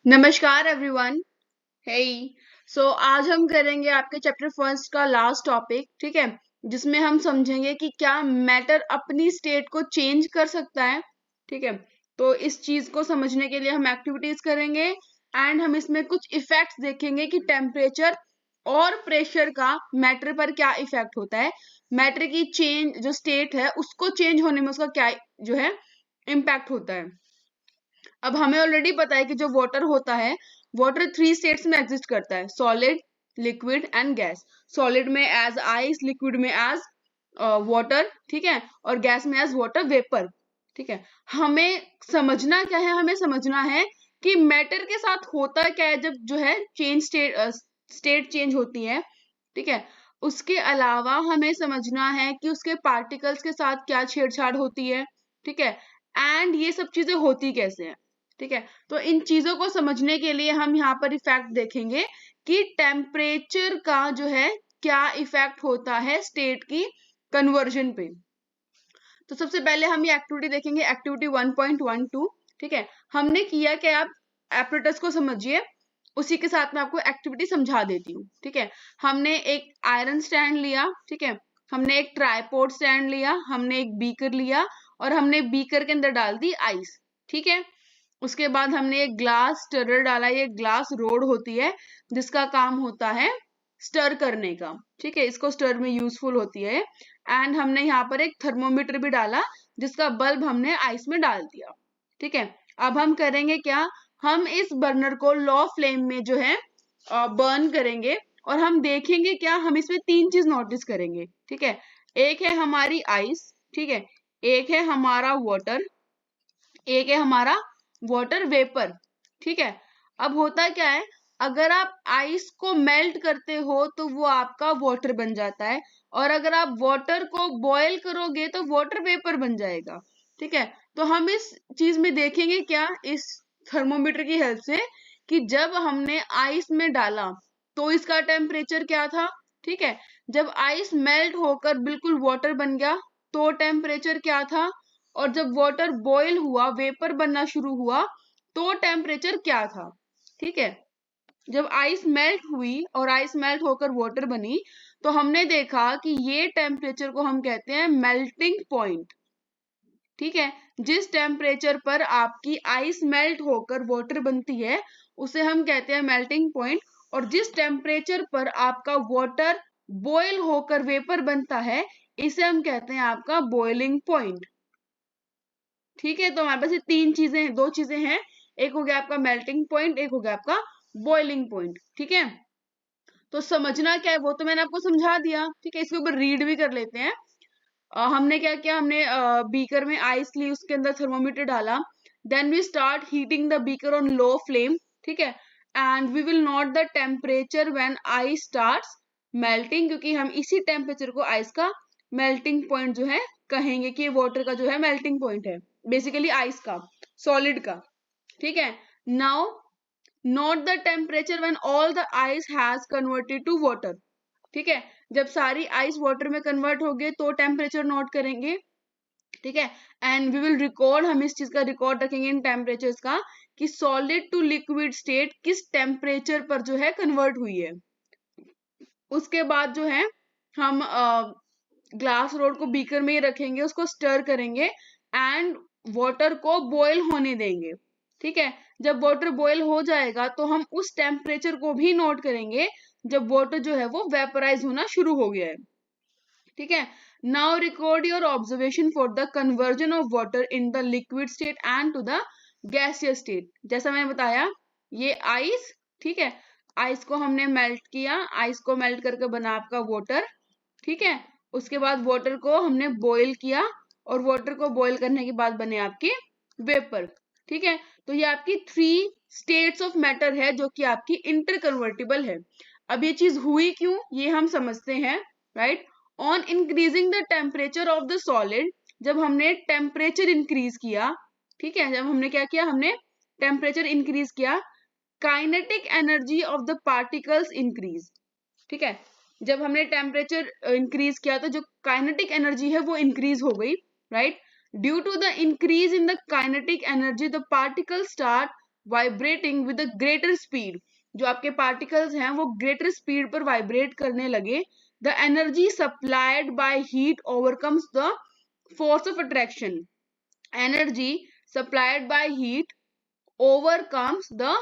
नमस्कार एवरीवन। हे सो आज हम करेंगे आपके चैप्टर फर्स्ट का लास्ट टॉपिक, ठीक है, जिसमें हम समझेंगे कि क्या मैटर अपनी स्टेट को चेंज कर सकता है। ठीक है, तो इस चीज को समझने के लिए हम एक्टिविटीज करेंगे एंड हम इसमें कुछ इफेक्ट्स देखेंगे कि टेम्परेचर और प्रेशर का मैटर पर क्या इफेक्ट होता है। मैटर की चेंज जो स्टेट है उसको चेंज होने में उसका क्या जो है इम्पैक्ट होता है। अब हमें ऑलरेडी पता है कि जो वाटर होता है, वाटर 3 स्टेट्स में एग्जिस्ट करता है, solid, liquid and gas. Solid में एज आइस, लिक्विड में एज वाटर, ठीक है, और गैस में एज वाटर वेपर। ठीक है, हमें समझना क्या है, हमें समझना है कि मैटर के साथ होता क्या है जब जो है चेंज स्टेट चेंज होती है। ठीक है, उसके अलावा हमें समझना है कि उसके पार्टिकल्स के साथ क्या छेड़छाड़ होती है। ठीक है, एंड ये सब चीजें होती कैसे हैं। ठीक है, तो इन चीजों को समझने के लिए हम यहाँ पर इफेक्ट देखेंगे कि टेम्परेचर का जो है क्या इफेक्ट होता है स्टेट की कन्वर्जन पे। तो सबसे पहले हम ये एक्टिविटी देखेंगे, एक्टिविटी 1.12। ठीक है, हमने किया कि आप एपरेटस को समझिए, उसी के साथ में आपको एक्टिविटी समझा देती हूँ। ठीक है, हमने एक आयरन स्टैंड लिया, ठीक है, हमने एक ट्राइपॉड स्टैंड लिया, हमने एक बीकर लिया और हमने बीकर के अंदर डाल दी आइस। ठीक है, उसके बाद हमने एक ग्लास स्टरर डाला। ये ग्लास रोड होती है जिसका काम होता है स्टर करने का। ठीक है, इसको स्टर में यूजफुल होती है। एंड हमने यहाँ पर एक थर्मोमीटर भी डाला जिसका बल्ब हमने आइस में डाल दिया। ठीक है, अब हम करेंगे क्या, हम इस बर्नर को लो फ्लेम में जो है बर्न करेंगे और हम देखेंगे क्या, हम इसमें 3 चीज नोटिस करेंगे। ठीक है, एक है हमारी आइस, ठीक है, एक है हमारा वाटर, एक है हमारा वाटर वेपर। ठीक है, अब होता क्या है, अगर आप आइस को मेल्ट करते हो तो वो आपका वाटर बन जाता है, और अगर आप वाटर को बॉयल करोगे तो वाटर वेपर बन जाएगा। ठीक है, तो हम इस चीज में देखेंगे क्या, इस थर्मोमीटर की हेल्प से, कि जब हमने आइस में डाला तो इसका टेम्परेचर क्या था। ठीक है, जब आइस मेल्ट होकर बिल्कुल वाटर बन गया तो टेम्परेचर क्या था, और जब वाटर बॉयल हुआ, वेपर बनना शुरू हुआ, तो टेम्परेचर क्या था। ठीक है, जब आइस मेल्ट हुई और आइस मेल्ट होकर वाटर बनी तो हमने देखा कि ये टेम्परेचर को हम कहते हैं मेल्टिंग पॉइंट। ठीक है, जिस टेम्परेचर पर आपकी आइस मेल्ट होकर वाटर बनती है उसे हम कहते हैं मेल्टिंग पॉइंट, और जिस टेम्परेचर पर आपका वाटर बॉयल होकर वेपर बनता है इसे हम कहते हैं आपका बॉइलिंग पॉइंट। ठीक है, तो हमारे पास ये 3 चीजें, 2 चीजें हैं, एक हो गया आपका मेल्टिंग पॉइंट, एक हो गया आपका बॉइलिंग पॉइंट। ठीक है, तो समझना क्या है वो तो मैंने आपको समझा दिया। ठीक है, इसके ऊपर रीड भी कर लेते हैं। हमने क्या किया, हमने बीकर में आइस ली, उसके अंदर थर्मोमीटर डाला, then we start heating the beaker on low flame. ठीक है, and we will note the temperature when ice starts melting, क्योंकि हम इसी टेम्परेचर को आइस का मेल्टिंग पॉइंट जो है कहेंगे कि वाटर का जो है मेल्टिंग पॉइंट है, बेसिकली आइस का, सॉलिड का। ठीक है, now note the temperature when all the ice has converted to water. ठीक है, जब सारी आइस वाटर में कन्वर्ट हो गए तो टेम्परेचर नोट करेंगे। ठीक है, एंड वी विल रिकॉर्ड, हम इस चीज का रिकॉर्ड रखेंगे इन टेम्परेचर्स का, कि सॉलिड टू लिक्विड स्टेट किस टेम्परेचर पर जो है कन्वर्ट हुई है। उसके बाद जो है हम ग्लास रोड को बीकर में ही रखेंगे, उसको स्टर करेंगे एंड वाटर को बॉयल होने देंगे। ठीक है, जब वाटर बॉयल हो जाएगा तो हम उस टेम्परेचर को भी नोट करेंगे जब वाटर जो है वो वेपराइज होना शुरू हो गया है। ठीक है, now record your observation for the conversion of water in the liquid state and to the gaseous state. जैसा मैंने बताया, ये आइस, ठीक है, आइस को हमने मेल्ट किया, आइस को मेल्ट करके बना आपका वाटर। ठीक है, उसके बाद वाटर को हमने बॉईल किया और वाटर को बॉईल करने के बाद बने आपके वेपर। ठीक है, तो ये आपकी 3 स्टेट्स ऑफ मैटर है जो कि आपकी इंटर कन्वर्टिबल है। अब ये चीज हुई क्यों ये हम समझते हैं, right. On increasing the temperature of the solid, जब हमने टेम्परेचर इंक्रीज किया, ठीक है, जब हमने क्या किया, हमने टेम्परेचर इंक्रीज किया, kinetic energy of the particles increase. ठीक है, जब हमने टेम्परेचर इंक्रीज किया तो जो काइनेटिक एनर्जी है वो इंक्रीज हो गई, right. Due to the increase in the kinetic energy the particle start vibrating with a greater speed, जो आपके पार्टिकल्स हैं वो ग्रेटर स्पीड पर वाइब्रेट करने लगे, the energy supplied by heat overcomes the force of attraction, energy supplied by heat overcomes the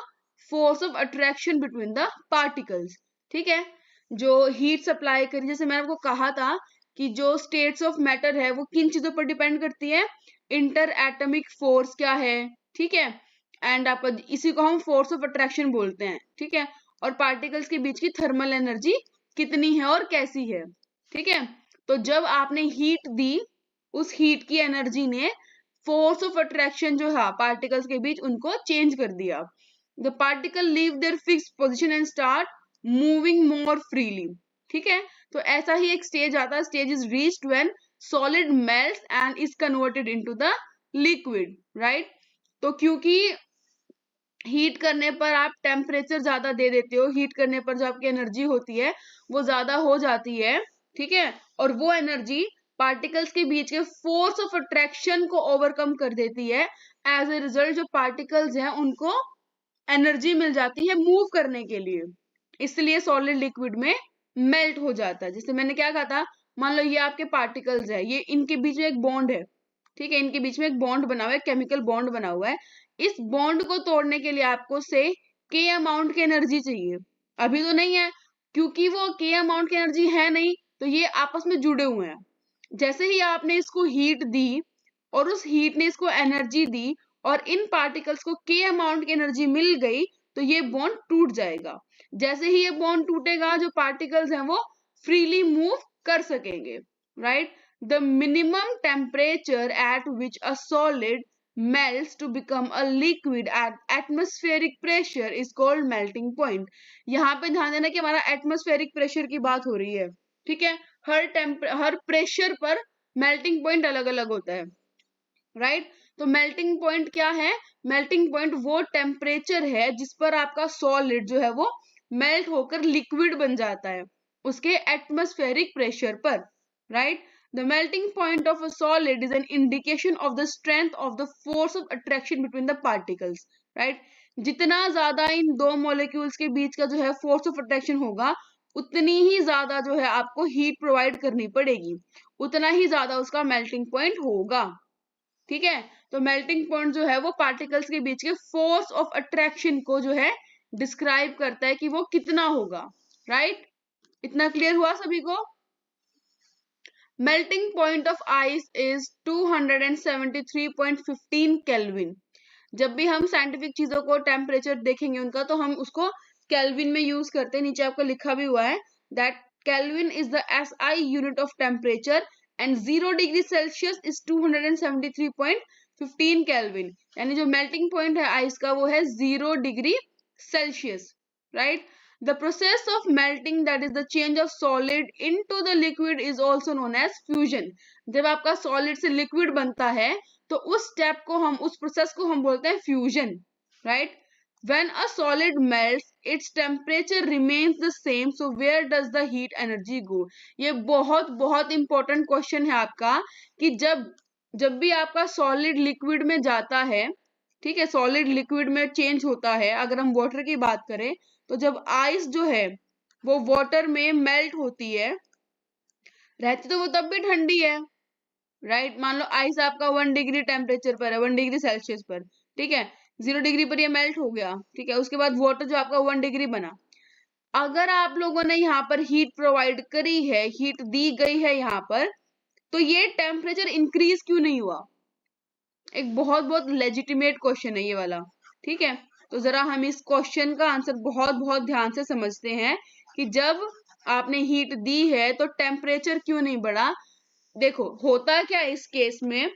force of attraction between the particles. ठीक है, जो हीट सप्लाई करी, जैसे मैंने आपको कहा था कि जो स्टेट्स ऑफ मैटर है वो किन चीजों पर डिपेंड करती है, इंटर एटॉमिक फोर्स क्या है, ठीक है, एंड आप इसी को हम फोर्स ऑफ अट्रैक्शन बोलते हैं, ठीक है, और पार्टिकल्स के बीच की थर्मल एनर्जी कितनी है और कैसी है, ठीक है। तो जब आपने हीट दी, उस हीट की एनर्जी ने फोर्स ऑफ अट्रैक्शन जो है पार्टिकल्स के बीच उनको चेंज कर दिया, the particle leave their fixed position and start moving more freely. ठीक है, तो ऐसा ही एक स्टेज आता है, stage is reached when solid melts and is converted into the liquid, right. तो क्योंकि हीट करने पर आप टेम्परेचर ज्यादा दे देते हो, हीट करने पर जो आपकी एनर्जी होती है वो ज्यादा हो जाती है, ठीक है, और वो एनर्जी पार्टिकल्स के बीच के फोर्स ऑफ अट्रैक्शन को ओवरकम कर देती है। एज ए रिजल्ट जो पार्टिकल्स हैं उनको एनर्जी मिल जाती है मूव करने के लिए, इसलिए सॉलिड लिक्विड में मेल्ट हो जाता है। जैसे मैंने क्या कहा था, मान लो ये आपके पार्टिकल्स है, ये इनके बीच में एक बॉन्ड है, ठीक है, इनके बीच में एक बॉन्ड बना हुआ है, केमिकल बॉन्ड बना हुआ है। इस बॉन्ड को तोड़ने के लिए आपको से के अमाउंट की एनर्जी चाहिए, अभी तो नहीं है, क्योंकि वो के अमाउंट की एनर्जी है नहीं, तो ये आपस में जुड़े हुए हैं। जैसे ही आपने इसको हीट दी और उस हीट ने इसको एनर्जी दी और इन पार्टिकल्स को के अमाउंट की एनर्जी मिल गई, तो ये बॉन्ड टूट जाएगा। जैसे ही ये बॉन्ड टूटेगा, जो पार्टिकल्स हैं वो फ्रीली मूव कर सकेंगे, right. The minimum temperature at which a solid melts to become a liquid at atmospheric pressure is called melting point। यहाँ पे ध्यान देना कि हमारा एटमॉस्फेरिक प्रेशर की बात हो रही है, ठीक है, हर प्रेशर पर मेल्टिंग पॉइंट अलग अलग होता है, राइट। तो मेल्टिंग पॉइंट क्या है, मेल्टिंग पॉइंट वो टेम्परेचर है जिस पर आपका सॉलिड जो है वो मेल्ट होकर लिक्विड बन जाता है उसके एटमॉस्फेरिक प्रेशर पर, right. The melting point of a solid is an indication of the strength of the force of attraction between the particles, right। जितना ज्यादा इन दो मॉलिक्यूल्स के बीच का जो है फोर्स ऑफ अट्रैक्शन होगा, उतनी ही ज्यादा जो है आपको हीट प्रोवाइड करनी पड़ेगी, उतना ही ज्यादा उसका मेल्टिंग पॉइंट होगा, ठीक है। तो मेल्टिंग पॉइंट जो है वो पार्टिकल्स के बीच के फोर्स ऑफ अट्रैक्शन को जो है डिस्क्राइब करता है कि वो कितना होगा, राइट। इतना क्लियर हुआ सभी को। Melting point of ice is 273.15 kelvin. जब भी हम साइंटिफिक चीजों को टेम्परेचर देखेंगे उनका, तो हम उसको केल्विन में यूज करते हैं, नीचे आपको लिखा भी हुआ है that kelvin is the SI unit of temperature and 0 degree Celsius is 273.15 kelvin, यानी जो मेल्टिंग पॉइंट है आइस का वो है 0 degree Celsius, right. The process of melting, that is the change of solid into the liquid, is also known as fusion। जब आपका solid से liquid बनता है तो उस step को हम, उस process को हम बोलते हैं fusion, right। When a solid melts, its temperature remains the same, so where does the heat energy go? ये बहुत बहुत important question है आपका कि जब भी आपका solid liquid में जाता है, ठीक है, solid liquid में change होता है, अगर हम water की बात करें तो जब आइस जो है वो वाटर में मेल्ट होती है, रहती तो वो तब भी ठंडी है, राइट। मान लो आइस आपका 1 डिग्री टेम्परेचर पर है, 1 डिग्री सेल्सियस पर, ठीक है, 0 डिग्री पर ये मेल्ट हो गया, ठीक है, उसके बाद वाटर जो आपका 1 डिग्री बना। अगर आप लोगों ने यहाँ पर हीट प्रोवाइड करी है, हीट दी गई है यहाँ पर, तो ये टेम्परेचर इंक्रीज क्यों नहीं हुआ? एक बहुत बहुत लेजिटिमेट क्वेश्चन है ये वाला, ठीक है। तो जरा हम इस क्वेश्चन का आंसर बहुत बहुत ध्यान से समझते हैं कि जब आपने हीट दी है तो टेम्परेचर क्यों नहीं बढ़ा। देखो होता क्या इस केस में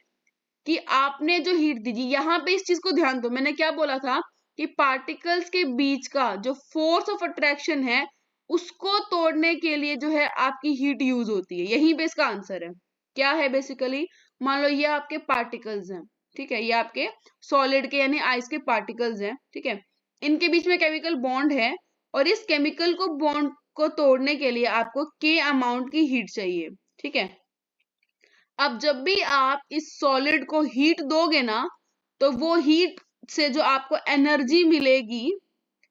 कि आपने जो हीट दी, यहाँ पे इस चीज को ध्यान दो, मैंने क्या बोला था कि पार्टिकल्स के बीच का जो फोर्स ऑफ अट्रैक्शन है उसको तोड़ने के लिए जो है आपकी हीट यूज होती है, यही पे इसका आंसर है। क्या है बेसिकली, मान लो ये आपके पार्टिकल्स हैं, ठीक है, ये आपके सॉलिड के यानी आइस के पार्टिकल्स हैं, ठीक है, इनके बीच में केमिकल बॉन्ड है और इस केमिकल को बॉन्ड को तोड़ने के लिए आपको के अमाउंट की हीट चाहिए, ठीक है। अब जब भी आप इस सॉलिड को हीट दोगे ना, तो वो हीट से जो आपको एनर्जी मिलेगी,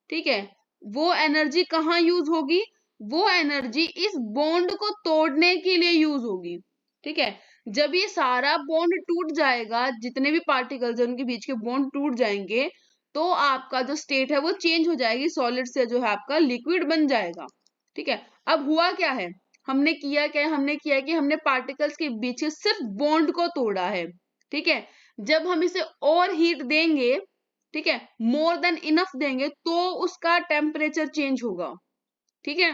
ठीक है, वो एनर्जी कहाँ यूज होगी? वो एनर्जी इस बॉन्ड को तोड़ने के लिए यूज होगी, ठीक है। जब ये सारा बॉन्ड टूट जाएगा, जितने भी पार्टिकल्स हैं उनके बीच के बॉन्ड टूट जाएंगे, तो आपका जो स्टेट है वो चेंज हो जाएगी, सॉलिड से जो है आपका लिक्विड बन जाएगा, ठीक है। अब हुआ क्या है, हमने किया क्या है? हमने किया कि हमने पार्टिकल्स के बीच सिर्फ बॉन्ड को तोड़ा है, ठीक है। जब हम इसे और हीट देंगे, ठीक है, मोर देन इनफ देंगे, तो उसका टेम्परेचर चेंज होगा, ठीक है।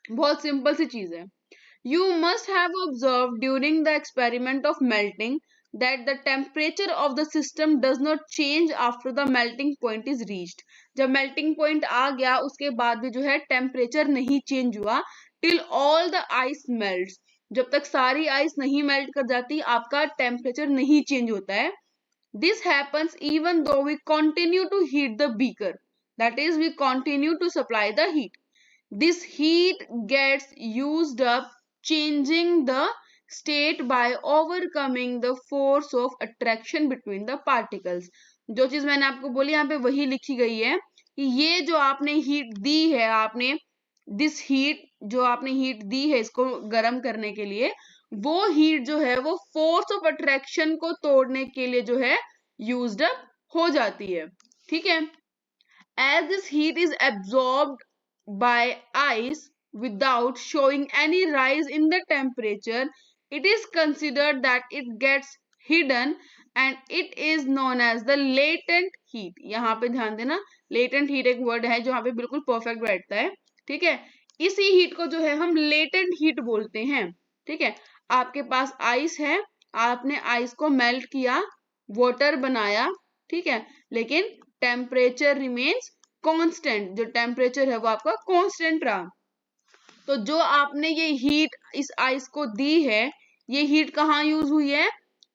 बहुत सिंपल सी चीज है। You must have observed during the experiment of melting that the temperature of the system does not change after the melting point is reached. जब melting point आ गया उसके बाद भी जो है टेम्परेचर नहीं चेंज हुआ till all the ice melts. जब तक सारी आइस नहीं मेल्ट कर जाती आपका टेम्परेचर नहीं चेंज होता है. This happens even though we continue to heat the beaker. That is, we continue to supply the heat. This heat gets used up, changing the state by overcoming the force of attraction between the particles. जो चीज मैंने आपको बोली यहाँ पे वही लिखी गई है कि ये जो आपने हीट दी है, आपने दिस हीट जो आपने हीट दी है इसको गर्म करने के लिए, वो हीट जो है वो फोर्स ऑफ अट्रैक्शन को तोड़ने के लिए जो है यूज्ड अप हो जाती है, ठीक है। As this heat is absorbed by ice without showing any rise in the temperature, it is considered that it gets hidden and it is known as the latent heat. यहाँ पे ध्यान देना, latent heat एक word है जो यहाँ पे बिल्कुल परफेक्ट बैठता है, ठीक है। इसी हीट को जो है हम लेटेंट हीट बोलते हैं, ठीक है। आपके पास आइस है, आपने आइस को मेल्ट किया, वाटर बनाया, ठीक है, लेकिन टेम्परेचर रिमेन्स कांस्टेंट, जो टेम्परेचर है वो आपका कांस्टेंट रहा। तो जो आपने ये हीट इस आइस को दी है, ये हीट कहाँ यूज हुई है?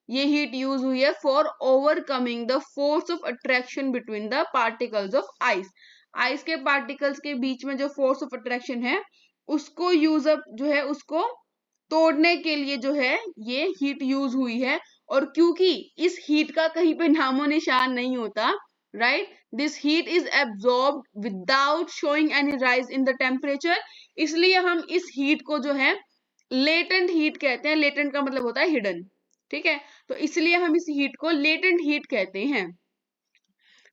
ये हीट यूज हुई है for overcoming the force of attraction between the particles of ice. Ice के पार्टिकल्स के बीच में जो फोर्स ऑफ अट्रैक्शन है उसको यूज अप जो है उसको तोड़ने के लिए जो है ये हीट यूज हुई है। और क्योंकि इस हीट का कहीं पे नामो निशान नहीं होता, right, this heat is absorbed without showing any rise in the temperature, इसलिए हम इस हीट को जो है लेटेंट हीट कहते हैं। लेटेंट का मतलब होता है हिडन, ठीक है, तो इसलिए हम इस हीट को लेटेंट हीट कहते हैं।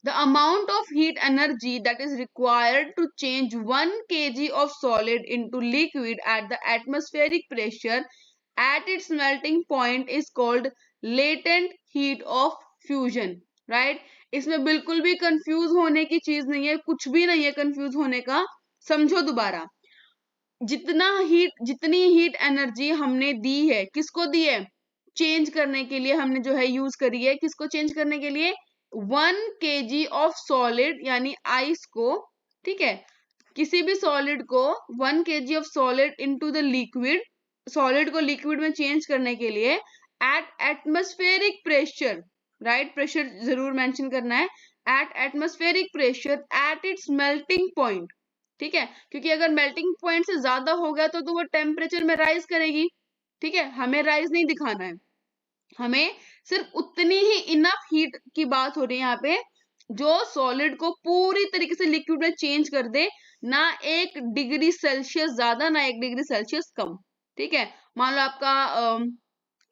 The amount of heat energy that is required to change 1 kg of solid into liquid at the atmospheric pressure at its melting point is called latent heat of fusion, right? इसमें बिल्कुल भी confuse होने की चीज नहीं है, कुछ भी नहीं है कंफ्यूज होने का। समझो दोबारा, जितनी हीट एनर्जी हमने दी है, किसको दी है? चेंज करने के लिए हमने जो है यूज करी है, किसको चेंज करने के लिए? 1 kg ऑफ सॉलिड यानी आइस को, ठीक है, किसी भी सॉलिड को 1 kg of solid into the liquid, solid को लिक्विड में चेंज करने के लिए at atmospheric pressure, right, pressure जरूर मेंशन करना है, at atmospheric pressure at its melting point, ठीक है, क्योंकि अगर मेल्टिंग पॉइंट से ज्यादा हो गया तो वो टेम्परेचर में राइज करेगी, ठीक है। हमें राइज नहीं दिखाना है, हमें सिर्फ उतनी ही इनफ हीट की बात हो रही है यहाँ पे जो सॉलिड को पूरी तरीके से लिक्विड में चेंज कर दे, ना 1 डिग्री सेल्सियस ज्यादा ना 1 डिग्री सेल्सियस कम, ठीक है। मान लो आपका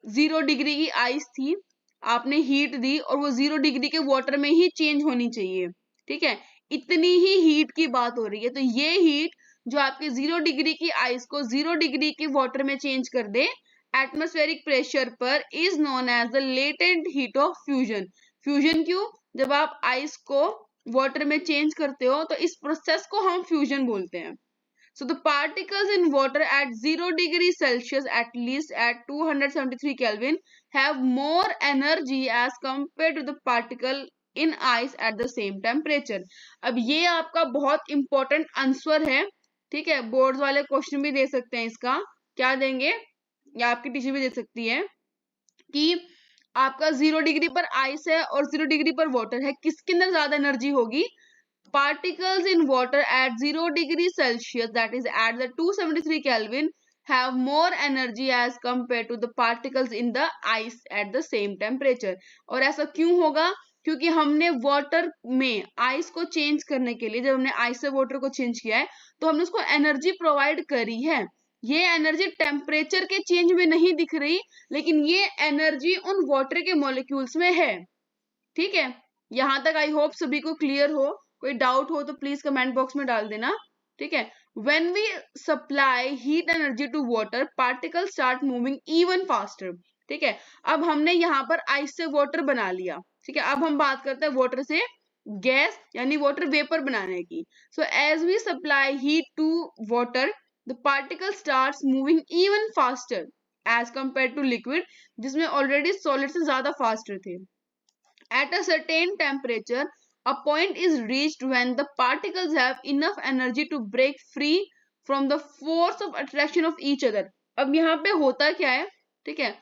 0 डिग्री की आइस थी, आपने हीट दी और वो 0 डिग्री के वाटर में ही चेंज होनी चाहिए, ठीक है, इतनी ही हीट की बात हो रही है। तो ये हीट जो आपके 0 डिग्री की आइस को 0 डिग्री के वाटर में चेंज कर दे एटमॉस्फेरिक प्रेशर पर is known as the latent heat of fusion. Fusion क्यों? जब आप आइस को वाटर में चेंज करते हो तो इस प्रोसेस को हम फ्यूजन बोलते हैं। So the particles in water at 0 degree Celsius, at least at 273 Kelvin, have more energy as compared to the particle in ice at the same temperature. अब ये आपका बहुत इंपॉर्टेंट आंसर है, ठीक है, बोर्ड वाले क्वेश्चन भी दे सकते हैं इसका। क्या देंगे या आपकी टीचर भी दे सकती है कि आपका 0 डिग्री पर आइस है और 0 डिग्री पर वाटर है, किसके अंदर ज्यादा एनर्जी होगी? Particles in water at 0 degree Celsius, that is at the 273 Kelvin, have more energy as compared to the particles in the ice at the same temperature. और ऐसा क्यों होगा? क्योंकि हमने वाटर में आइस को चेंज करने के लिए, जब हमने आइस से वाटर को चेंज किया है तो हमने उसको एनर्जी प्रोवाइड करी है। ये एनर्जी टेम्परेचर के चेंज में नहीं दिख रही, लेकिन ये एनर्जी उन वाटर के मॉलिक्यूल्स में है। ठीक है, यहां तक आई होप सभी को क्लियर हो। कोई डाउट हो तो प्लीज कमेंट बॉक्स में डाल देना। ठीक है, when we supply heat energy to water, particles start moving even faster। ठीक है, अब हमने यहाँ पर आइस से वाटर बना लिया। ठीक है, अब हम बात करते हैं वाटर से गैस यानी वाटर वेपर बनाने की। So as we supply heat to water, the particle starts moving even faster as compare to liquid, जिसमें ऑलरेडी सॉलिड से ज्यादा फास्टर थे। At a certain temperature, a point is reached when the particles have enough energy to break free from the force of attraction of each other। अब यहाँ पे होता क्या है, ठीक है,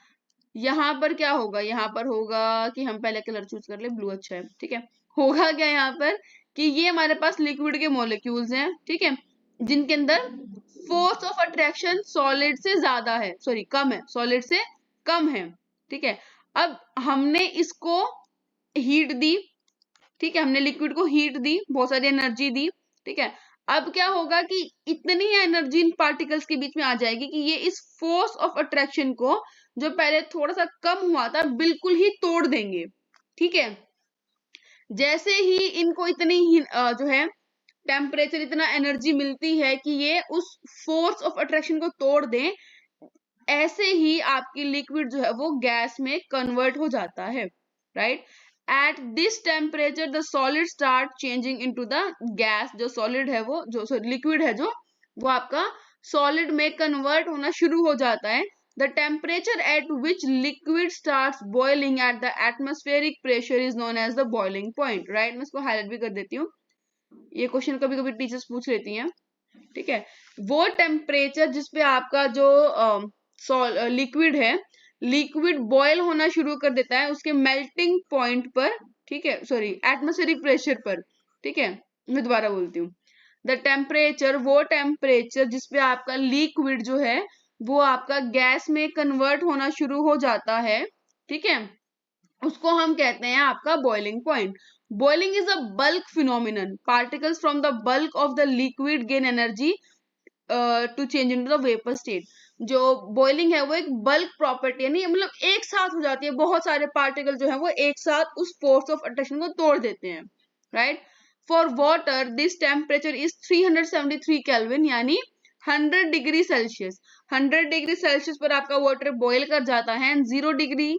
यहाँ पर क्या होगा, यहाँ पर होगा कि हम पहले कलर चूज कर ले, ब्लू अच्छा है। ठीक है, होगा क्या यहाँ पर कि ये हमारे पास लिक्विड के मॉलिक्यूल्स हैं, ठीक है, जिनके अंदर फोर्स ऑफ अट्रैक्शन सॉलिड से ज्यादा है, सॉरी कम है, सॉलिड से कम है। ठीक है, अब हमने इसको हीट दी। ठीक है, हमने लिक्विड को हीट दी, बहुत सारी एनर्जी दी। ठीक है, अब क्या होगा कि इतनी एनर्जी इन पार्टिकल्स के बीच में आ जाएगी कि ये इस फोर्स ऑफ अट्रैक्शन को, जो पहले थोड़ा सा कम हुआ था, बिल्कुल ही तोड़ देंगे। ठीक है, जैसे ही इनको इतनी ही जो है टेम्परेचर, इतना एनर्जी मिलती है कि ये उस फोर्स ऑफ अट्रैक्शन को तोड़ दें, ऐसे ही आपकी लिक्विड जो है वो गैस में कन्वर्ट हो जाता है। Right, at this temperature the solid start changing into the gas. जो सॉलिड है वो, जो लिक्विड है जो, वो आपका सॉलिड में कन्वर्ट होना शुरू हो जाता है। The temperature at which liquid starts boiling at the atmospheric pressure is known as the boiling point. Right, मैं इसको हाईलाइट भी कर देती हूँ, ये क्वेश्चन कभी कभी टीचर्स पूछ लेती हैं। ठीक है, वो टेम्परेचर जिसपे आपका जो लिक्विड है, लिक्विड बॉयल होना शुरू कर देता है उसके मेल्टिंग पॉइंट पर। ठीक है, सॉरी, एटमॉस्फेरिक प्रेशर पर। ठीक है, मैं दोबारा बोलती हूँ, द टेम्परेचर, वो टेम्परेचर जिसपे आपका लिक्विड जो है वो आपका गैस में कन्वर्ट होना शुरू हो जाता है। ठीक है, उसको हम कहते हैं आपका boiling point. Boiling is a bulk phenomenon. Particles from the bulk of the liquid gain energy to change into the vapour state. जो बॉइलिंग है वो एक बल्क प्रॉपर्टी है, नहीं मतलब एक साथ हो जाती है, बहुत सारे पार्टिकल जो है वो एक साथ उस फोर्स ऑफ अट्रैक्शन को तोड़ देते हैं। Right, for water this temperature is 373 kelvin, यानी 100 डिग्री सेल्सियस। 100 डिग्री सेल्सियस पर आपका वाटर बॉयल कर जाता है, 0 डिग्री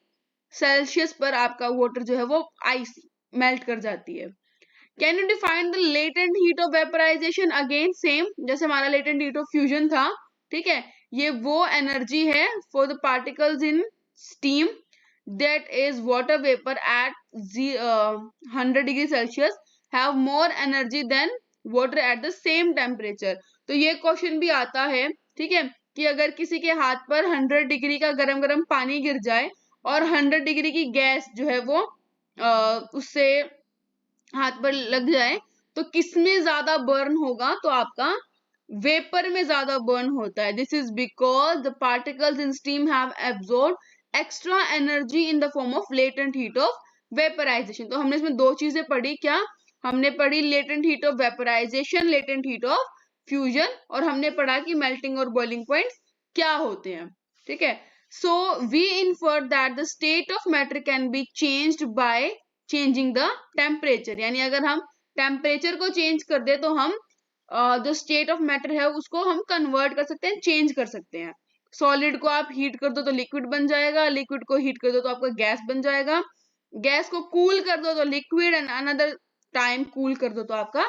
सेल्सियस पर आपका वाटर जो है वो आइस मेल्ट कर जाती है। Can you define the latent heat of vaporisation? Again same, जैसे हमारा लेटेंट हीट ऑफ फ्यूजन था। ठीक है, ये वो एनर्जी है for the particles in steam that is water vapour at 100 degree Celsius have more energy than water at the same temperature. तो ये क्वेश्चन भी आता है, ठीक है, कि अगर किसी के हाथ पर 100 डिग्री का गरम गरम पानी गिर जाए और 100 डिग्री की गैस जो है वो उससे हाथ पर लग जाए, तो किसमें ज्यादा बर्न होगा? तो आपका वेपर में ज्यादा बर्न होता है। This is because the particles in steam have absorb extra energy in the form of latent heat of vaporisation. तो हमने इसमें दो चीजें पढ़ी, क्या हमने पढ़ी? Latent heat of vaporisation, latent heat of fusion, और हमने पढ़ा कि मेल्टिंग और बॉइलिंग पॉइंट क्या होते हैं। ठीक है, so we infer that the state of matter can be changed by changing the temperature. यानी अगर हम टेम्परेचर को चेंज कर दे तो हम जो स्टेट ऑफ मैटर है उसको हम कन्वर्ट कर सकते हैं, चेंज कर सकते हैं। सॉलिड को आप हीट कर दो तो लिक्विड बन जाएगा, लिक्विड को हीट कर दो तो आपका गैस बन जाएगा, गैस को कूल कर दो तो liquid, and another time cool कर दो तो आपका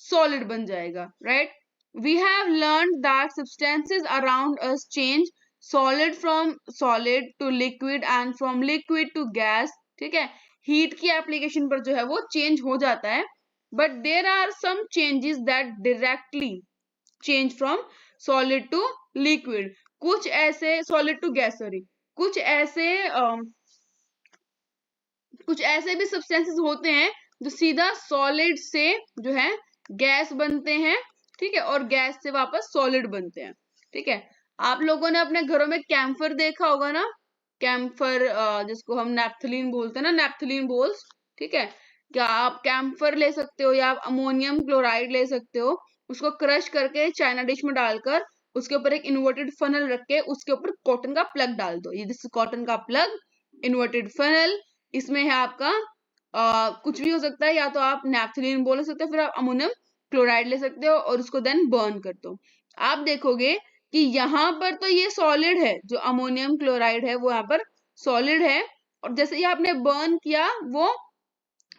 सॉलिड बन जाएगा। Right, we have learned that substances around us change solid from solid to liquid and from liquid to gas. ठीक है, हीट की एप्लीकेशन पर जो है वो चेंज हो जाता है, but there are some changes that directly change from solid to liquid. कुछ ऐसे सॉलिड टू गैस, सॉरी, कुछ ऐसे भी सब्सटेंसेस होते हैं जो सीधा सॉलिड से जो है गैस बनते हैं। ठीक है, और गैस से वापस सॉलिड बनते हैं। ठीक है, आप लोगों ने अपने घरों में कैम्फर देखा होगा ना, कैम्फर जिसको हम नैप्थलीन बोलते हैं ना, नैप्थलीन बोल्स। ठीक है, क्या आप कैम्फर ले सकते हो या आप अमोनियम क्लोराइड ले सकते हो, उसको क्रश करके चाइना डिश में डालकर उसके ऊपर एक इन्वर्टेड फनल रख के उसके ऊपर कॉटन का प्लग डाल दो। ये दिस कॉटन का प्लग, इन्वर्टेड फनल, इसमें है आपका कुछ भी हो सकता है, या तो आप नैप्थलीन बोल सकते हो, फिर आप अमोनियम क्लोराइड ले सकते हो और उसको देन बर्न कर दो। आप देखोगे कि यहाँ पर तो ये सॉलिड है, जो अमोनियम क्लोराइड है वो यहाँ पर सॉलिड है, और जैसे ही आपने बर्न किया वो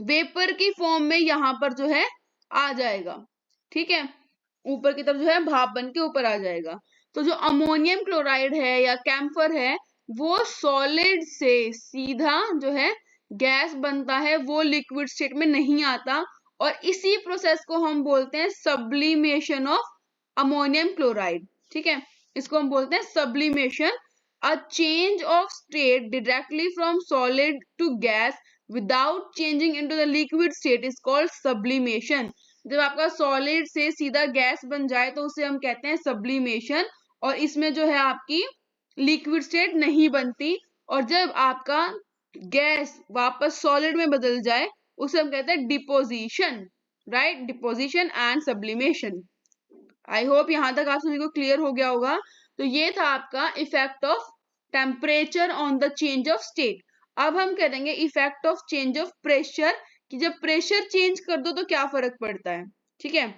वेपर की फॉर्म में यहाँ पर जो है आ जाएगा। ठीक है, ऊपर की तरफ जो है भाप बन के ऊपर आ जाएगा। तो जो अमोनियम क्लोराइड है या कैम्फर है वो सॉलिड से सीधा जो है गैस बनता है, वो लिक्विड स्टेट में नहीं आता, और इसी प्रोसेस को हम बोलते हैं सब्लिमेशन ऑफ अमोनियम क्लोराइड। ठीक है, इसको हम बोलते हैं sublimation. A change of state directly from solid to gas without changing into the liquid state is called sublimation. जब आपका सॉलिड से सीधा गैस बन जाए तो उसे हम कहते हैं सब्लिमेशन, और इसमें जो है आपकी लिक्विड स्टेट नहीं बनती, और जब आपका गैस वापस सॉलिड में बदल जाए उसे हम कहते हैं deposition. Right, deposition and sublimation. I hope यहां तक आप सभी को क्लियर हो गया होगा। तो ये था आपका effect of temperature on the change of state. अब हम करेंगे effect of change of pressure, कि जब प्रेशर चेंज कर दो तो क्या फर्क पड़ता है। ठीक है,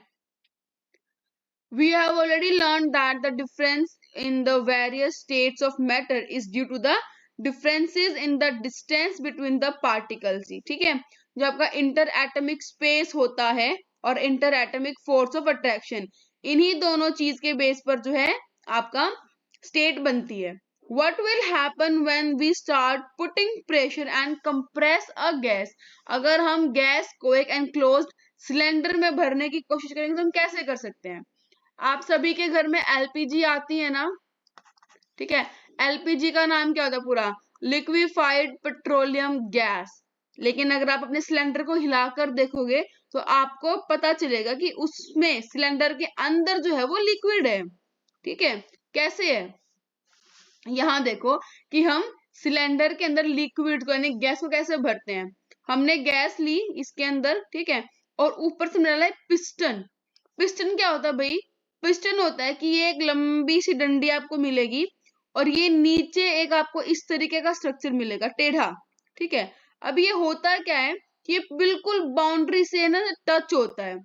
we have already learned that the difference in the various states of matter is due to the differences in the distance between the particles। ठीक है, जो आपका इंटर एटमिक स्पेस होता है और inter atomic force of attraction, इन्हीं दोनों चीज के बेस पर जो है आपका स्टेट बनती है। What will happen when we start putting pressure and compress a gas? अगर हम गैस को एक enclosed सिलेंडर में भरने की कोशिश करेंगे तो हम कैसे कर सकते हैं। आप सभी के घर में एलपीजी आती है ना। ठीक है, एलपीजी का नाम क्या होता है पूरा, लिक्विफाइड पेट्रोलियम गैस। लेकिन अगर आप अपने सिलेंडर को हिलाकर देखोगे तो आपको पता चलेगा कि उसमें सिलेंडर के अंदर जो है वो लिक्विड है। ठीक है, कैसे है, यहाँ देखो कि हम सिलेंडर के अंदर लिक्विड को यानी गैस को कैसे भरते हैं। हमने गैस ली इसके अंदर, ठीक है, और ऊपर से मिला है पिस्टन। पिस्टन क्या होता है भाई, पिस्टन होता है कि ये एक लंबी सी डंडी आपको मिलेगी और ये नीचे एक आपको इस तरीके का स्ट्रक्चर मिलेगा टेढ़ा। ठीक है, अब ये होता क्या है कि ये बिल्कुल बाउंड्री से ना टच होता है।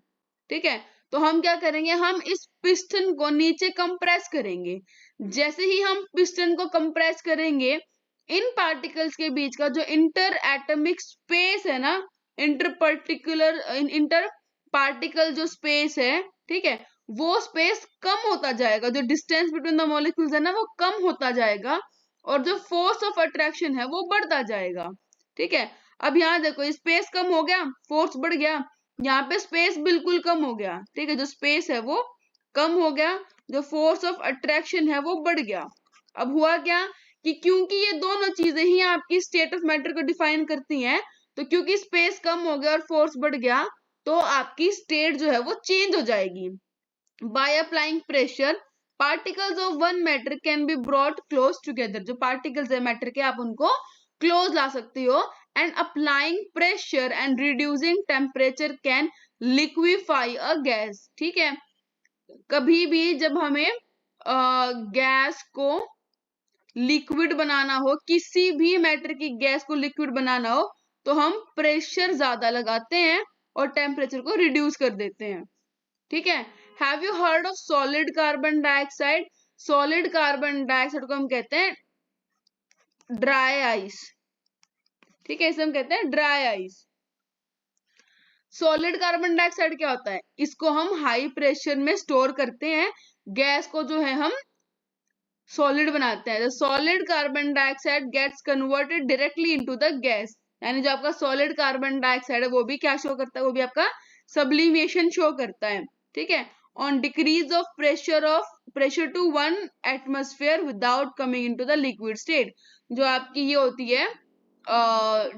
ठीक है, तो हम क्या करेंगे, हम इस पिस्टन को नीचे कंप्रेस करेंगे। जैसे ही हम पिस्टन को कंप्रेस करेंगे, इन पार्टिकल्स के बीच का जो इंटर एटमिक स्पेस है ना, इंटर पार्टिकल जो स्पेस है, ठीक है, वो स्पेस कम होता जाएगा। जो डिस्टेंस बिटवीन द मॉलिक्यूल्स है ना वो कम होता जाएगा, और जो फोर्स ऑफ अट्रैक्शन है वो बढ़ता जाएगा। ठीक है, अब यहाँ देखो स्पेस कम हो गया, फोर्स बढ़ गया, यहाँ पे स्पेस बिल्कुल कम हो गया। ठीक है, जो स्पेस है वो कम हो गया, जो फोर्स ऑफ अट्रैक्शन है वो बढ़ गया। अब हुआ क्या कि क्योंकि ये दोनों चीजें ही आपकी स्टेट ऑफ मैटर को डिफाइन करती हैं, तो क्योंकि स्पेस कम हो गया और फोर्स बढ़ गया तो आपकी स्टेट जो है वो चेंज हो जाएगी। By applying pressure particles of one matter can be brought close together. जो पार्टिकल्स है मैटर के आप उनको क्लोज ला सकते हो, and applying pressure and reducing temperature can liquefy a gas. ठीक है, कभी भी जब हमें गैस को लिक्विड बनाना हो, किसी भी मैटर की गैस को लिक्विड बनाना हो, तो हम प्रेशर ज्यादा लगाते हैं और टेम्परेचर को रिड्यूस कर देते हैं। ठीक है, have you heard of solid carbon dioxide? Solid carbon dioxide को हम कहते हैं ड्राई आइस। ठीक है, इसे हम कहते हैं dry ice. Solid carbon dioxide क्या होता है, इसको हम हाई प्रेशर में स्टोर करते हैं, गैस को जो है हम सॉलिड बनाते हैं। Solid carbon dioxide gets converted directly into the gas. यानी जो आपका सॉलिड कार्बन डाइऑक्साइड है वो भी क्या शो करता है, वो भी आपका सब्लिमेशन शो करता है। ठीक है, on decrease of pressure to 1 atmosphere without coming into the liquid state. जो आपकी ये होती है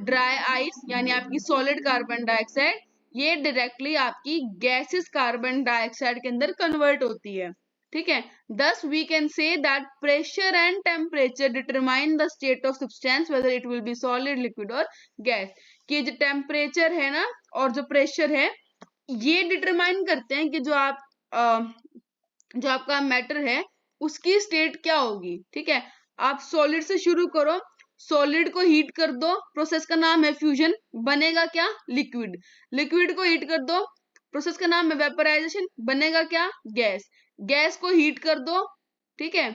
ड्राई आइस यानी आपकी सॉलिड कार्बन डाइऑक्साइड, ये डायरेक्टली आपकी गैसेस कार्बन डाइऑक्साइड के अंदर कन्वर्ट होती है। ठीक है, thus we can say that pressure and temperature determine the state of substance whether it will be solid, liquid or gas। कि जो टेम्परेचर है ना और जो प्रेशर है ये डिटरमाइन करते हैं कि जो आपका मैटर है उसकी स्टेट क्या होगी। ठीक है, आप सॉलिड से शुरू करो, सॉलिड को हीट कर दो, प्रोसेस का नाम है फ्यूजन, बनेगा क्या? लिक्विड। लिक्विड को हीट कर दो, प्रोसेस का नाम है वेपराइजेशन, बनेगा क्या? गैस। गैस को हीट कर दो, ठीक है,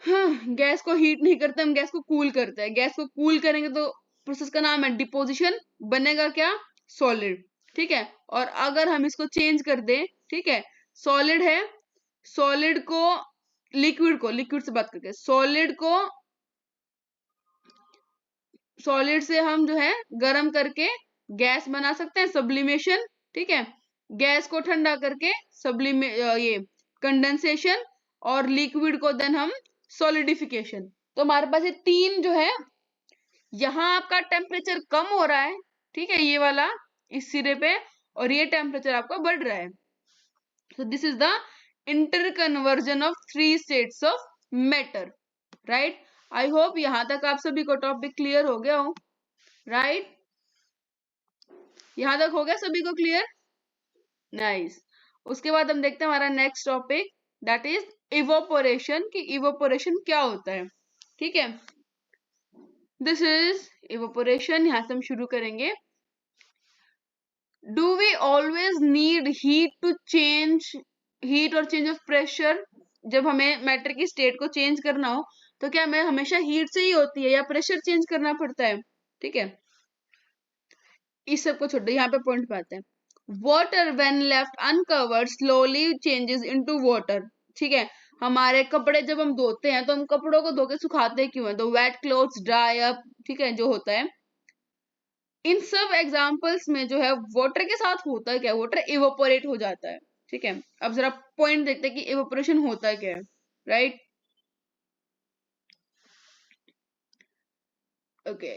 हाँ, गैस को हीट नहीं करते हम, गैस को कूल करते हैं। गैस को कूल करेंगे तो प्रोसेस का नाम है डिपोजिशन, बनेगा क्या? सॉलिड। ठीक है, और अगर हम इसको चेंज कर दें, ठीक है, सॉलिड है, सॉलिड को लिक्विड से बात करके सॉलिड से हम जो है गर्म करके गैस बना सकते हैं, सब्लिमेशन। ठीक है, गैस को ठंडा करके ये कंडेंसेशन, और लिक्विड को देन हम सॉलिडिफिकेशन। तो हमारे पास ये तीन जो है, यहाँ आपका टेम्परेचर कम हो रहा है, ठीक है, ये वाला इस सिरे पे, और ये टेम्परेचर आपका बढ़ रहा है। So this is the interconversion of three states of matter, right? I hope यहां तक आप सभी को टॉपिक क्लियर हो गया हो, right? यहां तक हो गया सभी को क्लियर? नाइस। उसके बाद हम देखते हैं हमारा next topic, that is evaporation, कि इवोपोरेशन क्या होता है। ठीक है, दिस इज इवोपोरेशन, यहां से हम शुरू करेंगे। Do we always need heat to change heat और चेंज ऑफ प्रेशर? जब हमें मैटर की स्टेट को चेंज करना हो तो क्या हमें हमेशा हीट से ही होती है या प्रेशर चेंज करना पड़ता है? ठीक है, इस सब को छोड़ो, यहाँ पे पॉइंट पे आते हैं। Water when left uncovered slowly changes into water. ठीक है, हमारे कपड़े जब हम धोते हैं तो हम कपड़ों को धो के सुखाते क्यों है? तो वेट क्लोथ्स ड्राई अप, ठीक है, जो होता है। इन सब एग्जाम्पल्स में जो है वाटर के साथ होता है क्या? वाटर इवोपोरेट हो जाता है। ठीक है, अब जरा पॉइंट देखते हैं कि इवोपोरेशन होता है क्या है, right? Okay,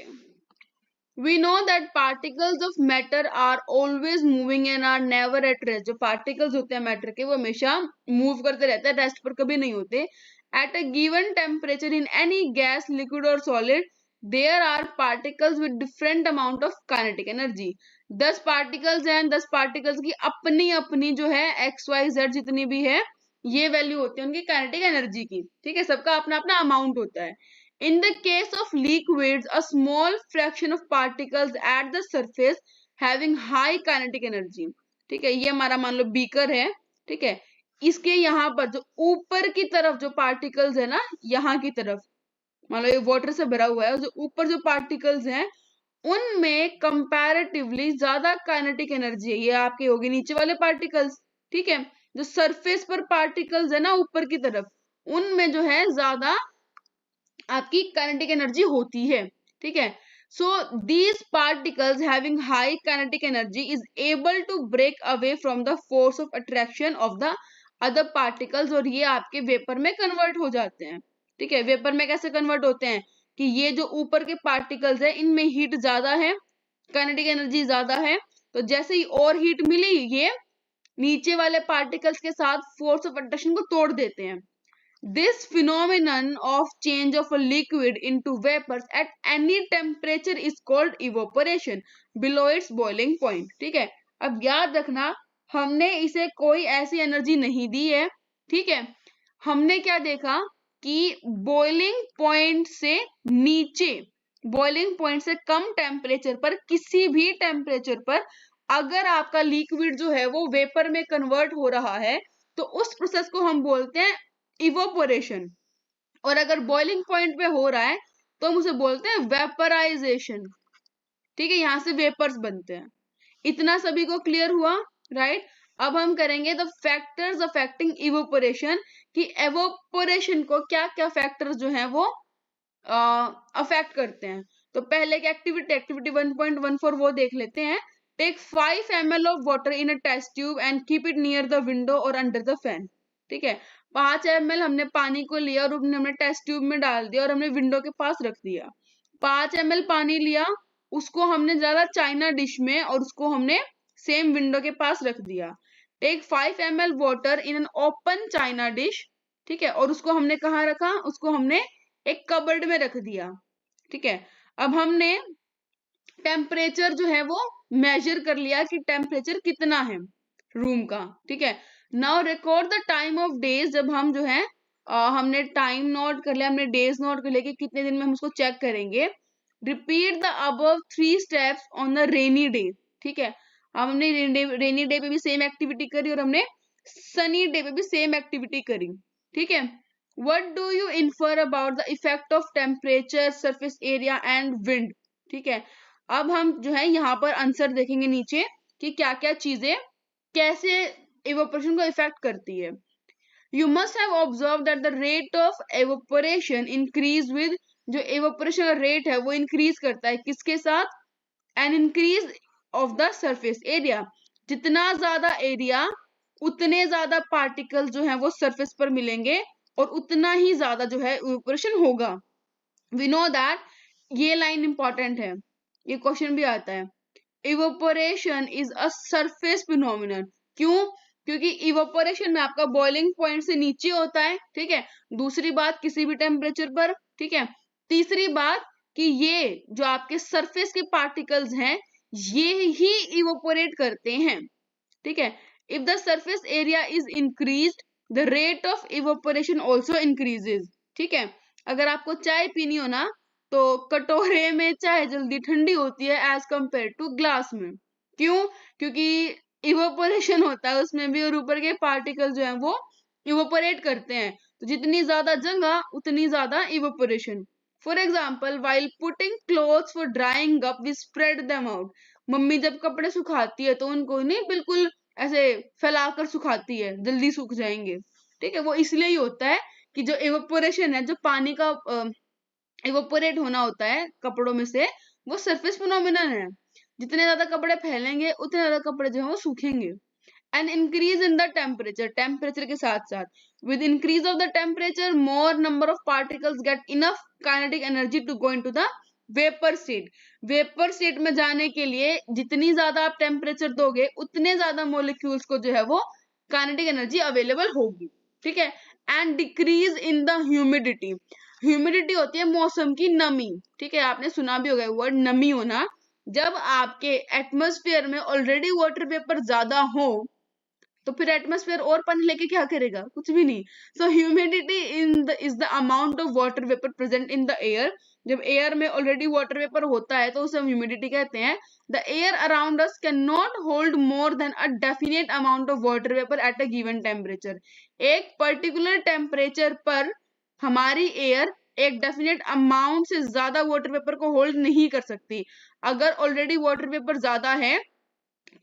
we know that particles of matter are always moving and are never at rest. जो particles होते हैं मैटर के वो हमेशा मूव करते रहते हैं, रेस्ट पर कभी नहीं होते। at a given temperature in any gas, liquid or solid, there are particles with different amount of kinetic energy. 10 particles हैं, 10 particles की अपनी अपनी जो है XYZ जितनी भी है ये वैल्यू होती है उनकी काइनेटिक एनर्जी की। ठीक है, सबका अपना अपना अमाउंट होता है। In the case of liquids, a small fraction of particles at the surface having high kinetic energy. ठीक है, ये हमारा मान लो बीकर है, ठीक है, इसके यहाँ पर जो ऊपर की तरफ जो पार्टिकल्स है ना, यहाँ की तरफ मान लो ये वाटर से भरा हुआ है, जो ऊपर जो पार्टिकल्स हैं उनमें कंपैरेटिवली ज्यादा काइनेटिक एनर्जी है, ये आपके होगी नीचे वाले पार्टिकल्स। ठीक है, जो सरफेस पर पार्टिकल्स है ना ऊपर की तरफ, उनमें जो है ज्यादा आपकी काइनेटिक एनर्जी होती है। ठीक है, so these particles having high kinetic energy is able to break away from the force of attraction of the other particles, और ये आपके वेपर में कन्वर्ट हो जाते हैं। ठीक है, वेपर में कैसे कन्वर्ट होते हैं कि ये जो ऊपर के पार्टिकल्स है इनमें हीट ज्यादा है, काइनेटिक एनर्जी ज्यादा है, तो जैसे ही और हीट मिली ये नीचे वाले पार्टिकल्स के साथ फोर्स ऑफ अट्रैक्शन को तोड़ देते हैं। This phenomenon of change of a liquid into vapors at any temperature is called evaporation below its boiling point. ठीक है, अब याद रखना हमने इसे कोई ऐसी एनर्जी नहीं दी है। ठीक है, हमने क्या देखा कि बॉइलिंग पॉइंट से नीचे, बॉइलिंग पॉइंट से कम टेम्परेचर पर, किसी भी टेम्परेचर पर अगर आपका लिक्विड जो है वो वेपर में कन्वर्ट हो रहा है तो उस प्रोसेस को हम बोलते हैं इवोपोरेशन। और अगर बॉइलिंग पॉइंट पे हो रहा है तो हम उसे बोलते हैं वेपराइजेशन। ठीक है, यहां से वेपर्स बनते हैं। इतना सभी को क्लियर हुआ, राइट? अब हम करेंगे द फैक्टर्स अफेक्टिंग इवोपोरेशन, कि एवोपोरेशन को क्या क्या फैक्टर्स जो हैं वो अफेक्ट करते हैं। तो पहले की एक्टिविटी 1.14 वो देख लेते हैं। Take 5 ml of water in a test tube and keep it near the window और अंडर द फैन। ठीक है, 5 ml हमने पानी को लिया और हमने टेस्ट ट्यूब में डाल दिया और हमने विंडो के पास रख दिया। 5 ml पानी लिया, उसको हमने डाला चाइना डिश में और उसको हमने सेम विंडो के पास रख दिया। Take 5 ml water in an open china dish. ठीक है, और उसको हमने कहाँ रखा? उसको हमने एक कबर्ड में रख दिया। ठीक है, अब हमने टेम्परेचर जो है वो मेजर कर लिया कि टेम्परेचर कितना है रूम का, ठीक है। Now record the time of days, जब हम जो है हमने टाइम नोट कर लिया, हमने डेज नोट कर लिया कि कितने दिन में हम उसको चेक करेंगे। Repeat the above 3 steps on the rainy day, ठीक है। हमने रेनी डे पे भी सेम एक्टिविटी करी और हमने सनी डे पे भी सेम एक्टिविटी करी, ठीक है। What do you infer about the effect of temperature, surface area and wind, ठीक है। अब हम जो है यहाँ पर आंसर देखेंगे नीचे कि क्या क्या चीजें कैसे इवोपरेशन को इफेक्ट करती है। You must have observe that the rate of evaporation increase with, जो एवोपरेशन का रेट है वो इंक्रीज करता है किसके साथ, an increase of the surface area, जितना ज्यादा एरिया उतने ज्यादा पार्टिकल जो है वो सरफेस पर मिलेंगे और उतना ही ज्यादा जो है इवोपरेशन होगा। वी नो दैट, ये लाइन इंपॉर्टेंट है, ये क्वेश्चन भी आता है। Evaporation is a surface phenomenon, क्यों, क्योंकि इवोपोरेशन में आपका बॉइलिंग पॉइंट से नीचे होता है, ठीक है। दूसरी बात किसी भी टेम्परेचर पर, ठीक है। तीसरी बात कि ये जो आपके सरफेस के पार्टिकल्स हैं ये ही इवोपोरेट करते हैं, ठीक है। If the surface area is increased the rate of evaporation also increases, ठीक है। अगर आपको चाय पीनी हो ना तो कटोरे में चाय जल्दी ठंडी होती है एज कंपेयर टू ग्लास में, क्यों, क्योंकि इवोपोरेशन होता है उसमें भी और ऊपर के पार्टिकल जो है वो इवोपोरेट करते हैं, तो जितनी ज्यादा जगह उतनी ज्यादा evaporation. For example while putting clothes for drying up we spread them out, mummy जब कपड़े सुखाती है तो उनको नहीं बिल्कुल ऐसे फैलाकर सुखाती है, जल्दी सूख जाएंगे, ठीक है। वो इसलिए ही होता है कि जो इवोपोरेशन है, जो पानी का इवोपोरेट होना होता है कपड़ों में से, वो सरफेस फिनोमिनन है। जितने ज्यादा कपड़े फैलेंगे उतने ज्यादा कपड़े जो है वो सूखेंगे। And increase in the temperature, temperature के साथ साथ with increase of the temperature more number of particles get enough kinetic energy to go into the vapour state. Vapour state में जाने के लिए जितनी ज्यादा आप टेम्परेचर दोगे उतने ज्यादा मोलिक्यूल्स को जो है वो काइनेटिक एनर्जी अवेलेबल होगी, ठीक है। And decrease in the humidity, humidity होती है मौसम की नमी, ठीक है। आपने सुना भी होगा वर्ड नमी होना, जब आपके एटमॉस्फेयर में ऑलरेडी वाटर वेपर ज्यादा हो तो फिर एटमॉस्फेयर और पानी लेके क्या करेगा, कुछ भी नहीं। So humidity in the is the amount of water vapour present in the air, जब एयर में ऑलरेडी वाटर वेपर होता है तो उसे हम ह्यूमिडिटी कहते हैं। The air around us can not hold more than a definite amount of water vapour at a given temperature, एक पर्टिकुलर टेम्परेचर पर हमारी एयर एक डेफिनेट अमाउंट से ज्यादा वाटर वेपर को होल्ड नहीं कर सकती। अगर ऑलरेडी वाटर वेपर ज्यादा है